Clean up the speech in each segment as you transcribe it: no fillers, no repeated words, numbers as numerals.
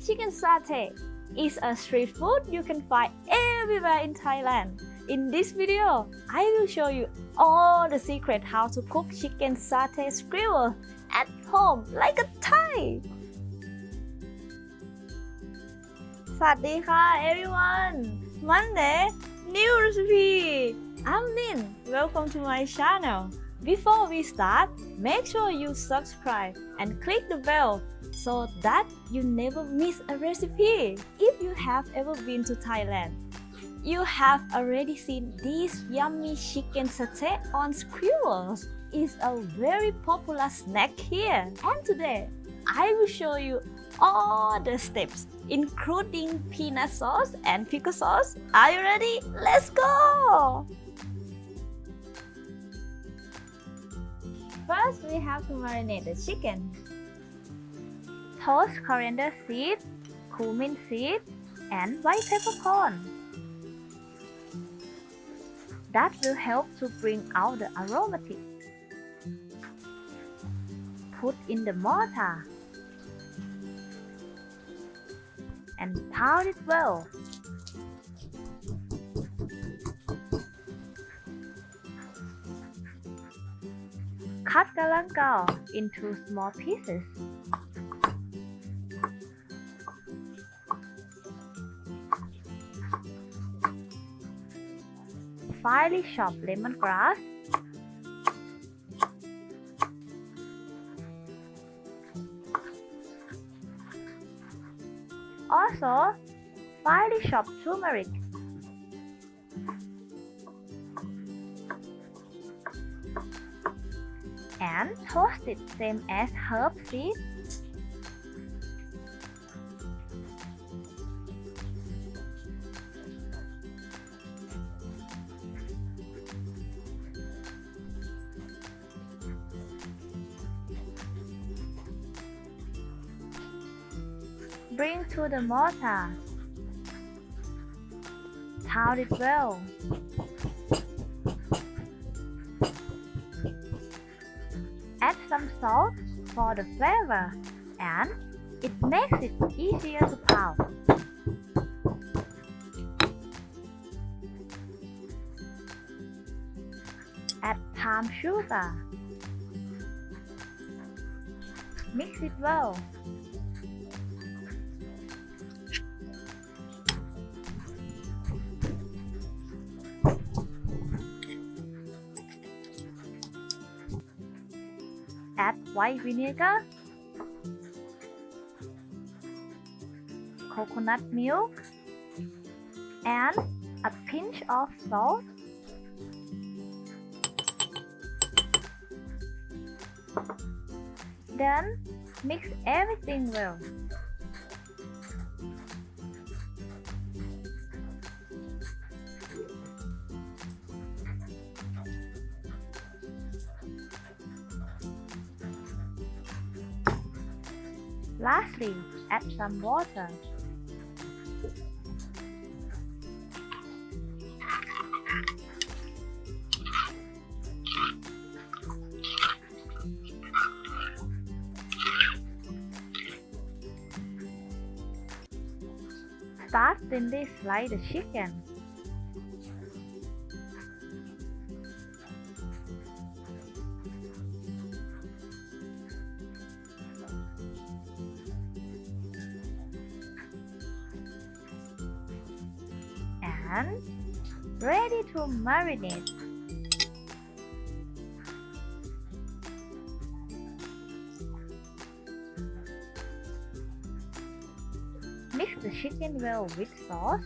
Chicken satay is a street food you can find everywhere in Thailand. In this video, I will show you all the secret how to cook chicken satay skewer at home like a Thai. สวัสดีค่ะ everyone Monday new recipe I'm Lin welcome to my channel before we start make sure you subscribe and click the bell so that you never miss a recipe if you have ever been to Thailand you have already seen this yummy chicken satay on skewers it's a very popular snack here and today I will show you all the steps including peanut sauce and pickle sauce. Are you ready? Let's go! First, we have to marinate the chicken. Toast coriander seed, cumin seed, and white peppercorn. That will help to bring out the aromatic. Put in the mortar and pound it well. Cut galangal into small pieces. Finely chop lemongrass. Also, finely chopped tumeric. And toast it same as herb seed. Bring to the mortar. Pound it well. Add some salt for the flavor and it makes it easier to pound. Add palm sugar. Mix it well. Add white vinegar, coconut milk, and a pinch of salt. Then mix everything well. Lastly, add some water. Start thinly slice the chicken. And ready to marinate. Mix the chicken well with sauce.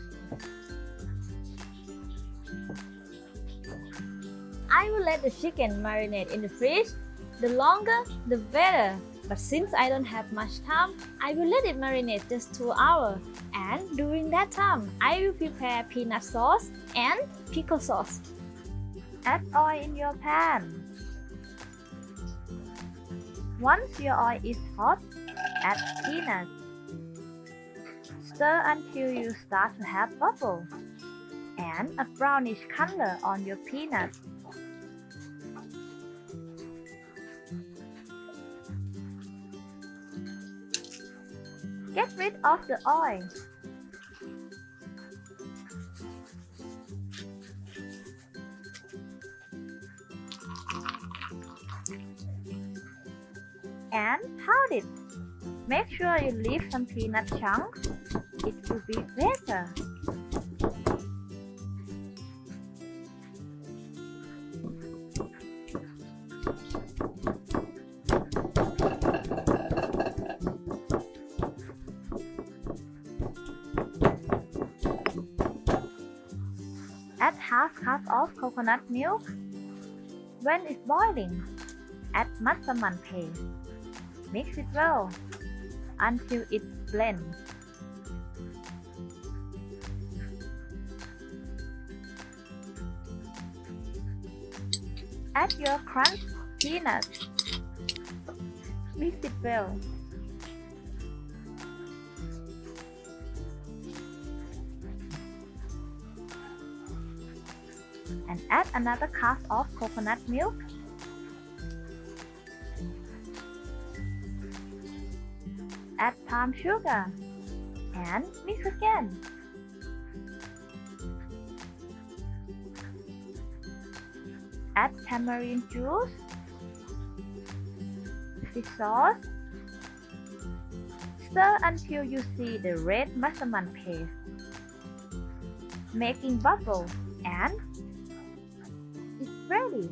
I will let the chicken marinate in the fridge. The longer, the better. But since I don't have much time, I will let it marinate just 2 hours. And during that time, I will prepare peanut sauce and pickle sauce. Add oil in your pan. Once your oil is hot, add peanuts. Stir until you start to have bubbles and a brownish color on your peanuts. Get Get rid of the oil. And pound it. Make sure you leave some peanut chunks. It will be better. Add half cup of coconut milk. When it's boiling, add massaman paste. Mix it well until it blends. Add your crunched peanuts. Mix it well. And add another cup of coconut milk. Add palm sugar and mix again. Add tamarind juice, fish sauce. Stir until you see the red massaman paste making bubble, and it's ready.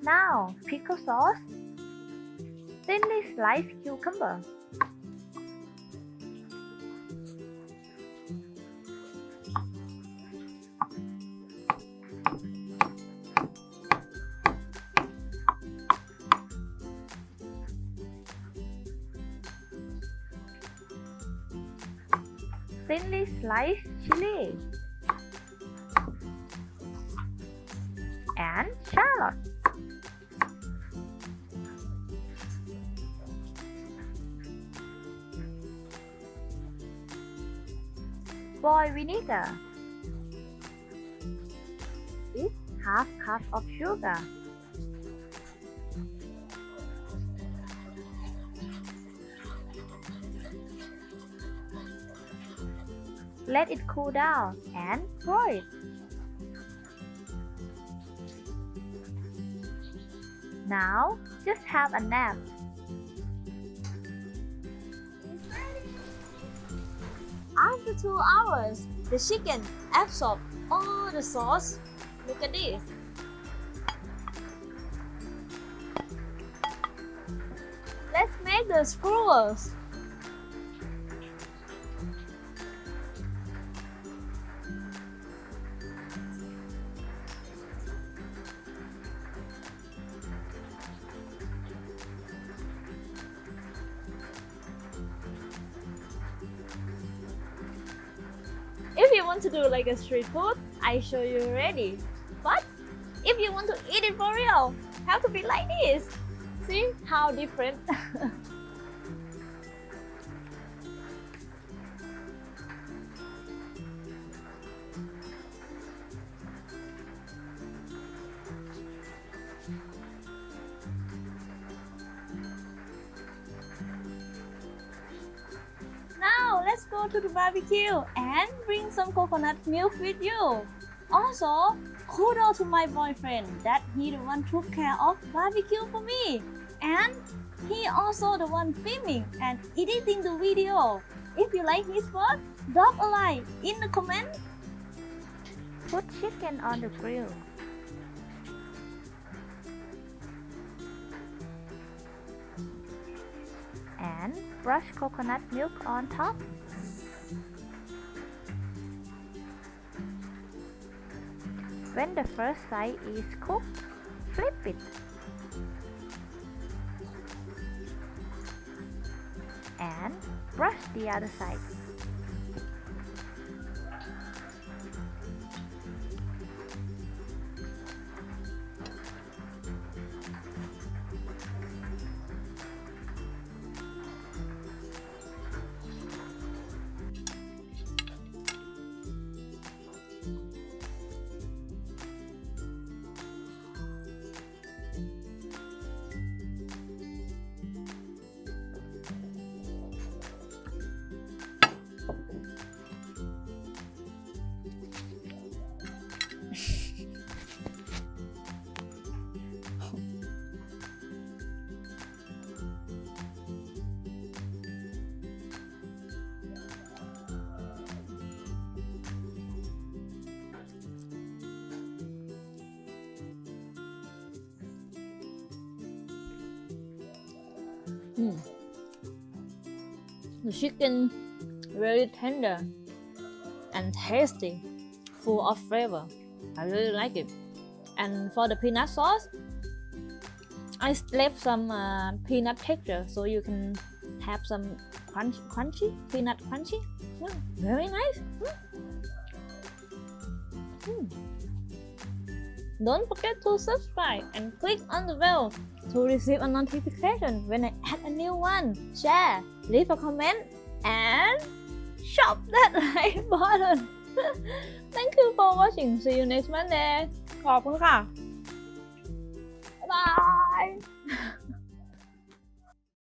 Now, pickle sauce. Thinly sliced cucumber. Thinly sliced chili. And shallot. Boiled vinegar. With half cup of sugar. Let it cool down and pour it. Now, just have a nap. After 2 hours, the chicken absorbed all the sauce. Look at this. Let's make the skewers. If you want to do like a street food, I show you already. But if you want to eat it for real, have to be like this. See how different? Now let's go to the barbecue and bring some coconut milk with you. Also, kudos to my boyfriend that he the one took care of barbecue for me. And he also the one filming and editing the video. If you like his work, drop a like in the comments. Put chicken on the grill. And brush coconut milk on top. When the first side is cooked, flip it. And brush the other side. The chicken very tender and tasty, full of flavor. I really like it. And for the peanut sauce, I left some peanut texture so you can have some crunchy peanut crunchy. Very nice. Don't forget to subscribe and click on the bell to receive a notification when I add a new one. Share, leave a comment, and shop that like button. Thank you for watching. See you next Monday. ขอบคุณค่ะ